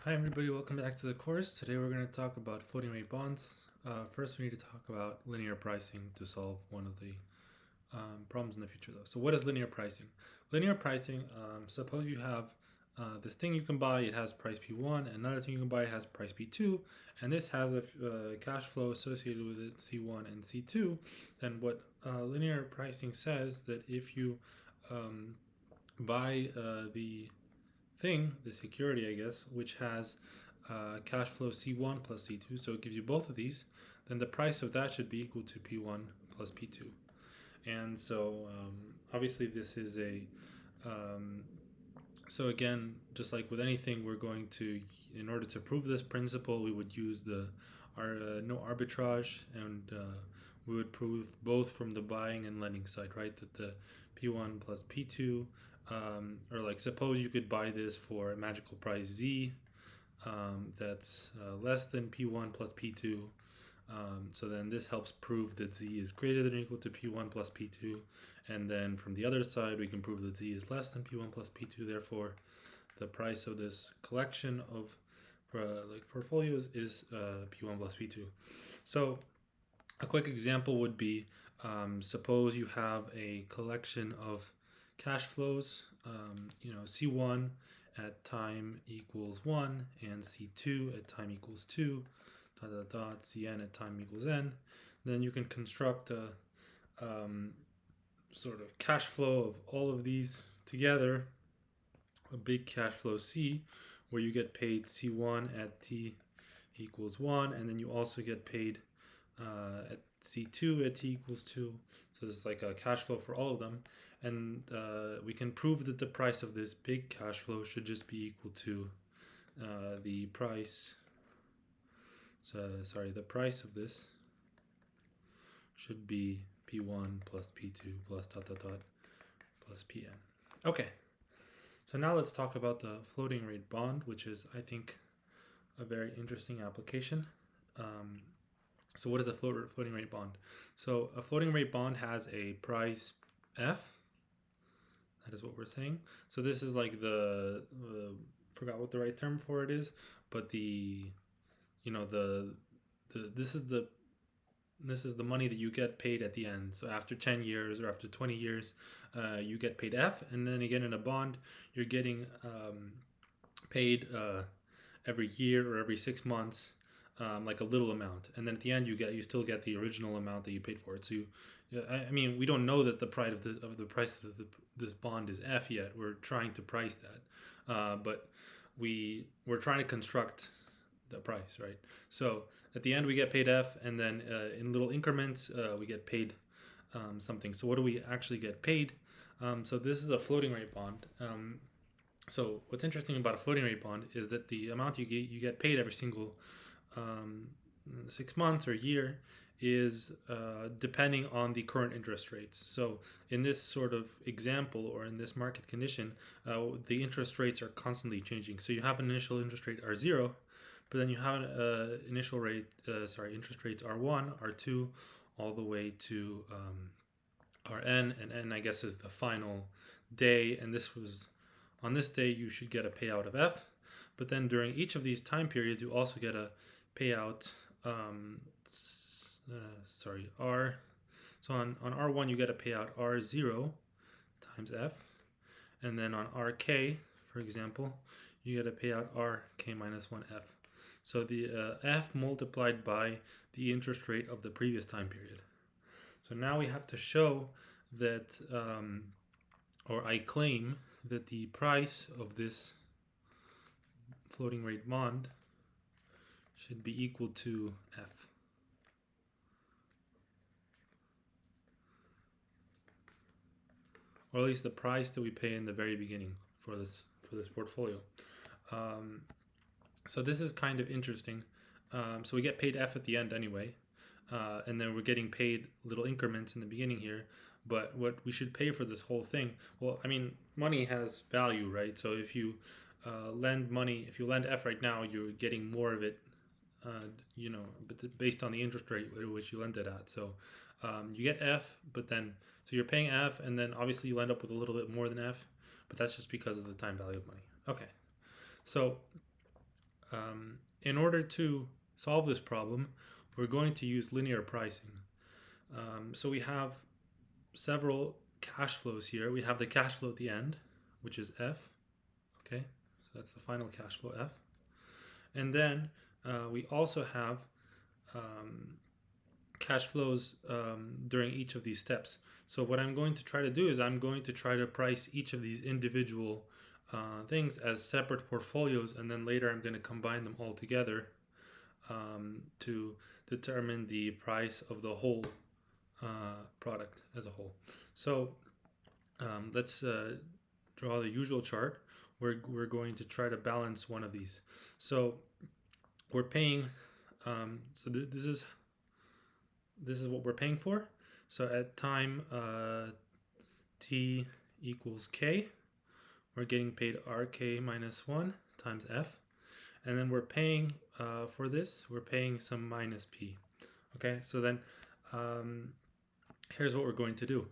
Hi everybody, welcome back to the course. Today we're going to talk about floating rate bonds. First we need to talk about linear pricing to solve one of the problems in the future though. So what is linear pricing? Linear pricing, suppose you have this thing you can buy, it has price P1, another thing you can buy, it has price P2, and this has a cash flow associated with it, C1 and C2. Then what linear pricing says that if you buy the security, I guess, which has cash flow C1 plus C2, so it gives you both of these, then the price of that should be equal to P1 plus P2. And so obviously this is um, so again, just like with anything, we're going to, in order to prove this principle, we would use our no arbitrage, and we would prove both from the buying and lending side, right? That the P1 plus P2, or like suppose you could buy this for a magical price Z, that's less than P1 plus P2. So then this helps prove that Z is greater than or equal to P1 plus P2. And then from the other side, we can prove that Z is less than P1 plus P2. Therefore, the price of this collection of portfolios is P1 plus P2. So a quick example would be, suppose you have a collection of cash flows, C1 at time equals 1 and C2 at time equals 2, Cn at time equals n. Then you can construct a sort of cash flow of all of these together, a big cash flow C, where you get paid C1 at t equals 1, and then you also get paid at C2 at t equals 2. So this is like a cash flow for all of them. And we can prove that the price of this big cash flow should just be equal to the price. The price of this should be P1 plus P2 plus dot dot dot plus Pn. Okay, so now let's talk about the floating rate bond, which is, I think, a very interesting application. So what is a floating rate bond? So a floating rate bond has a price F. That is what we're saying. So this is like forgot what the right term for it is, but this is the money that you get paid at the end. So after 10 years or after 20 years, you get paid F, and then again in a bond, you're getting paid every year or every 6 months, like a little amount, and then at the end you still get the original amount that you paid for it. So we don't know that the price of this bond is F yet. We're trying to price that, but we're trying to construct the price, right? So at the end we get paid F, and then in little increments we get paid something. So what do we actually get paid? So this is a floating rate bond. So what's interesting about a floating rate bond is that the amount you get paid every single 6 months or year is depending on the current interest rates. So in this sort of example, or in this market condition, the interest rates are constantly changing. So you have an initial interest rate R0, but then you have an interest rates R1, R2, all the way to Rn, and n, I guess, is the final day. And on this day you should get a payout of F, but then during each of these time periods you also get a payout R. So on R1 you get a payout R0 times F, and then on RK, for example, you get a payout RK minus 1F. So the F multiplied by the interest rate of the previous time period. So now we have to show that, or I claim that the price of this floating rate bond should be equal to F. Or at least the price that we pay in the very beginning for this portfolio. So this is kind of interesting. So we get paid F at the end anyway, and then we're getting paid little increments in the beginning here. But what we should pay for this whole thing, well, money has value, right? So if you lend money, if you lend F right now, you're getting more of it, based on the interest rate at which you lend it at. So you get F, but then, so you're paying F, and then obviously you end up with a little bit more than F, but that's just because of the time value of money. Okay, so In order to solve this problem, we're going to use linear pricing. So we have several cash flows here. We have the cash flow at the end, which is F. Okay, so that's the final cash flow F. And then we also have cash flows during each of these steps. So what I'm going to try to do is I'm going to try to price each of these individual things as separate portfolios, and then later I'm going to combine them all together to determine the price of the whole product as a whole. So let's draw the usual chart. We're going to try to balance one of these. So we're paying. This is what we're paying for. So at time t equals k, we're getting paid rk minus 1 times f. And then we're paying for this, we're paying some minus p. Okay, so then here's what we're going to do.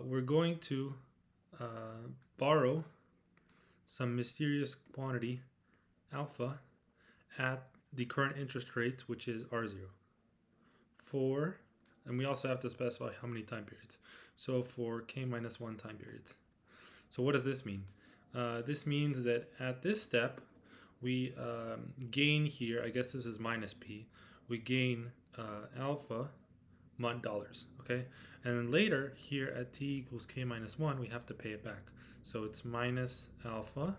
We're going to borrow some mysterious quantity alpha at the current interest rate, which is R0. And we also have to specify how many time periods. So for k minus 1 time periods. So what does this mean? This means that at this step, we gain here, I guess this is minus p, we gain alpha $, okay? And then later, here at t equals k minus 1, we have to pay it back. So it's minus alpha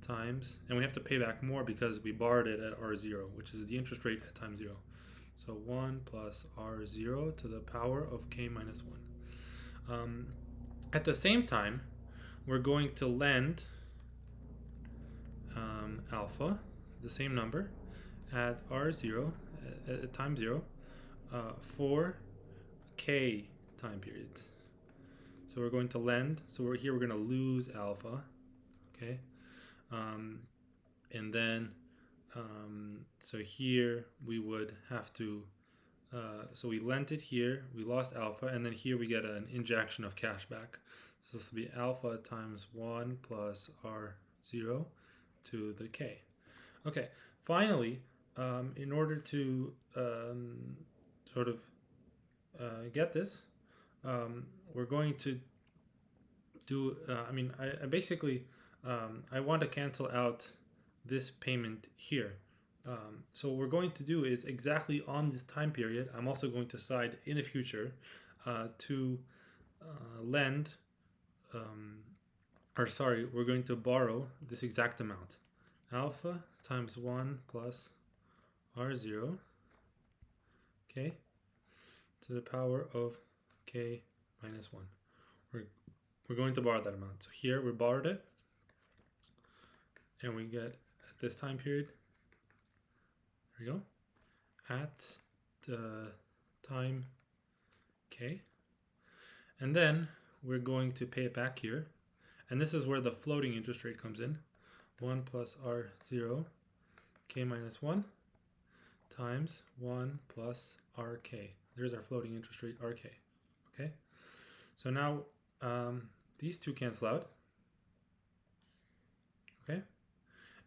times, and we have to pay back more because we borrowed it at R0, which is the interest rate at time 0. So 1 plus R0 to the power of k minus 1. At the same time, we're going to lend alpha, the same number, at R0, at time 0, for k time periods. So we're going to lend, so we're going to lose alpha, okay? And then, so here we would have to, so we lent it here, we lost alpha, and then here we get an injection of cash back. So this will be alpha times 1 plus R0 to the k. Okay, finally, in order to sort of get this, we're going to do, I basically, I want to cancel out this payment here. So what we're going to do is exactly on this time period, I'm also going to decide in the future to lend, we're going to borrow this exact amount. Alpha times 1 plus R0, okay, to the power of k minus 1. We're going to borrow that amount. So here we borrowed it, and we get at this time period, there we go, at the time k, and then we're going to pay it back here, and this is where the floating interest rate comes in. 1 plus R0 k minus 1 times 1 plus RK. There's our floating interest rate, RK. Okay, so now these two cancel out. Okay,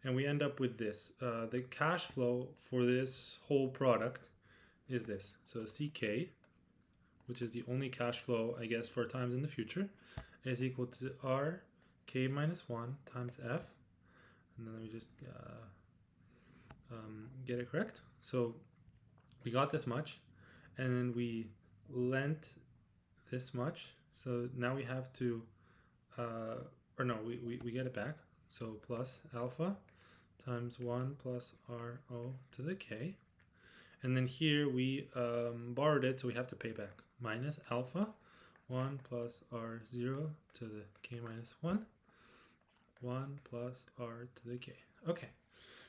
and we end up with this. The cash flow for this whole product is this. So CK, which is the only cash flow, I guess, for times in the future, is equal to RK minus 1 times F. And then let me just get it correct. So we got this much, and then we lent this much. So now we have to, we get it back. So plus alpha times 1 plus RO to the k. And then here we borrowed it, so we have to pay back. Minus alpha 1 plus R0 to the k minus 1. 1 plus R to the k. Okay,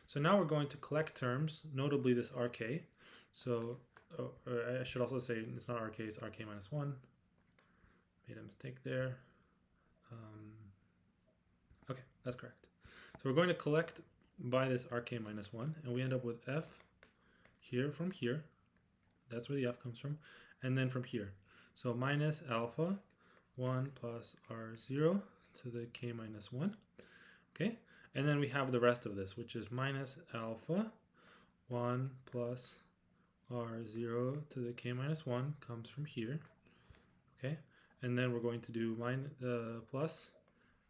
so now we're going to collect terms, notably this RK. So I should also say it's not RK, it's RK minus 1. Made a mistake there. Okay, that's correct. So we're going to collect by this RK minus 1, and we end up with F here from here. That's where the F comes from. And then from here. So minus alpha 1 plus R0 to the k minus 1. Okay, And then we have the rest of this, which is minus alpha 1 plus r0 to the k minus 1 comes from here. Okay, and then we're going to do plus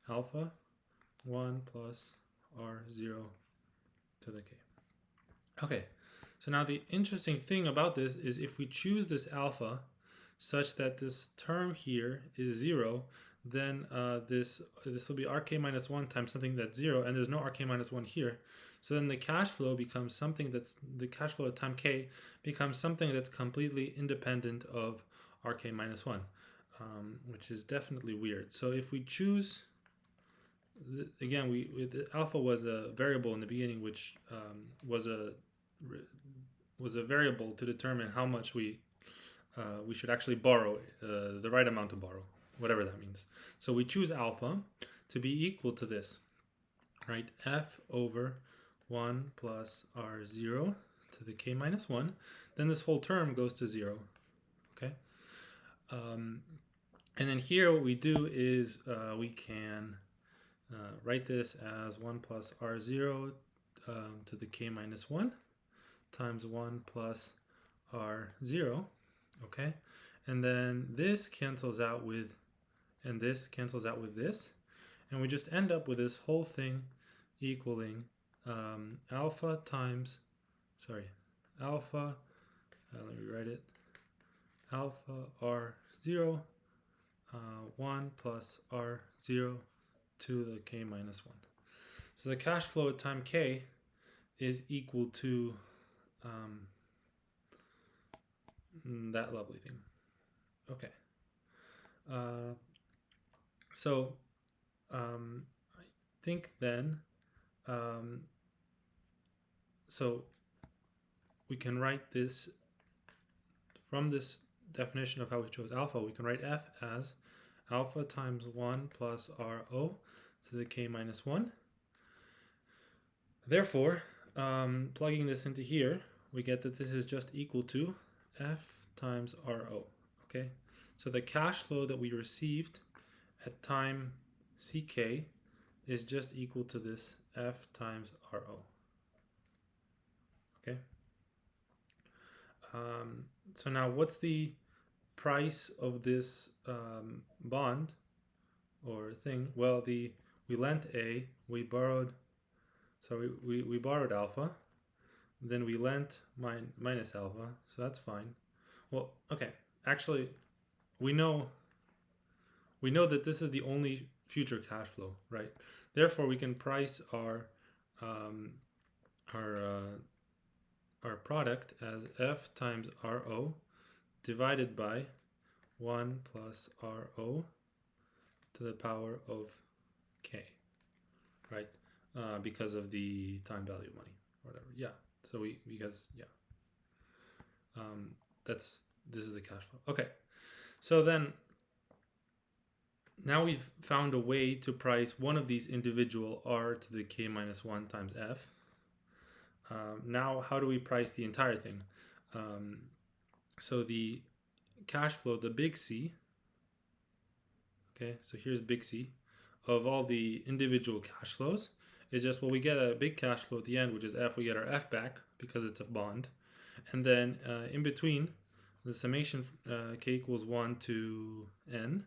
alpha 1 plus r0 to the k. Okay, so now the interesting thing about this is if we choose this alpha such that this term here is 0, then this will be rk minus 1 times something that's 0, and there's no rk minus 1 here. So then the cash flow becomes something that's, the cash flow at time k becomes something that's completely independent of rk minus 1, which is definitely weird. So if we choose, again, the alpha was a variable in the beginning, which was a variable to determine how much we should actually borrow, the right amount to borrow, whatever that means. So we choose alpha to be equal to this, right? F over 1 plus r0 to the k minus 1. Then this whole term goes to 0, okay? And then here what we do is we can write this as 1 plus r0 to the k minus 1 times 1 plus r0, okay? And then this cancels out with, and this cancels out with this, and we just end up with this whole thing equaling alpha times, alpha, let me write it, alpha r0, 1 plus r0 to the k minus 1. So the cash flow at time k is equal to that lovely thing. Okay. So I think then, so we can write this from this definition of how we chose alpha. We can write f as alpha times 1 plus ro to the k minus 1. Therefore, plugging this into here, we get that this is just equal to f times ro, okay? So the cash flow that we received at time ck is just equal to this f times ro, okay? So now what's the price of this bond or thing? Well, we lent A, we borrowed, so we borrowed alpha, then we lent minus alpha, so that's fine. Well, okay, actually, we know that this is the only future cash flow, right? Therefore, we can price our product as f times ro divided by 1 plus ro to the power of k, right? Because of the time value of money, or whatever. Yeah. So this is the cash flow. Okay. So then, now we've found a way to price one of these individual r to the k minus 1 times f. Now, how do we price the entire thing? So the cash flow, the big C, okay, so here's big C, of all the individual cash flows, is just, well, we get a big cash flow at the end, which is f, we get our f back because it's a bond. And then in between, the summation k equals 1 to n,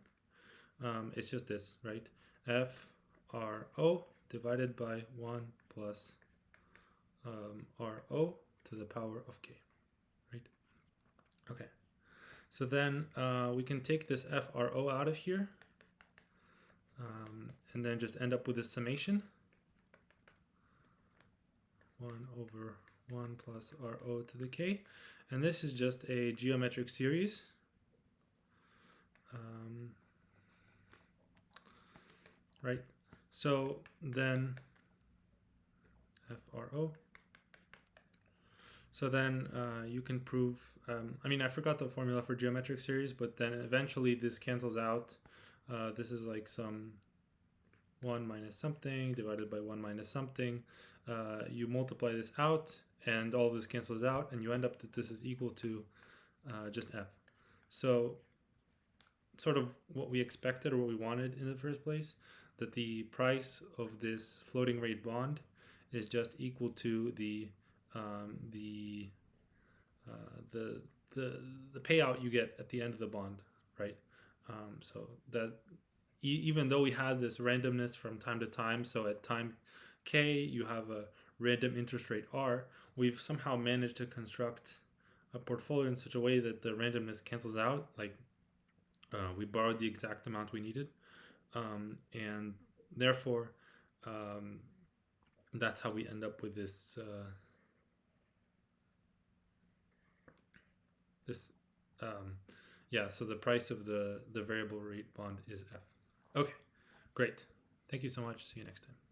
it's just this, right? F ro divided by 1 plus ro to the power of k, right? Okay, so then we can take this FRO out of here and then just end up with a summation 1 over 1 plus ro to the k, and this is just a geometric series. Right, so then FRO. So then you can prove, I mean, I forgot the formula for geometric series, but then eventually this cancels out. This is like some 1 minus something divided by 1 minus something. You multiply this out and all this cancels out, and you end up that this is equal to just f. So sort of what we expected or what we wanted in the first place. that the price of this floating rate bond is just equal to um, the the the payout you get at the end of the bond, right? So that even though we had this randomness from time to time, so at time k you have a random interest rate r, we've somehow managed to construct a portfolio in such a way that the randomness cancels out. Like we borrowed the exact amount we needed, and therefore um, that's how we end up with this yeah, so the price of the variable rate bond is f. Okay, great. Thank you so much. See you next time.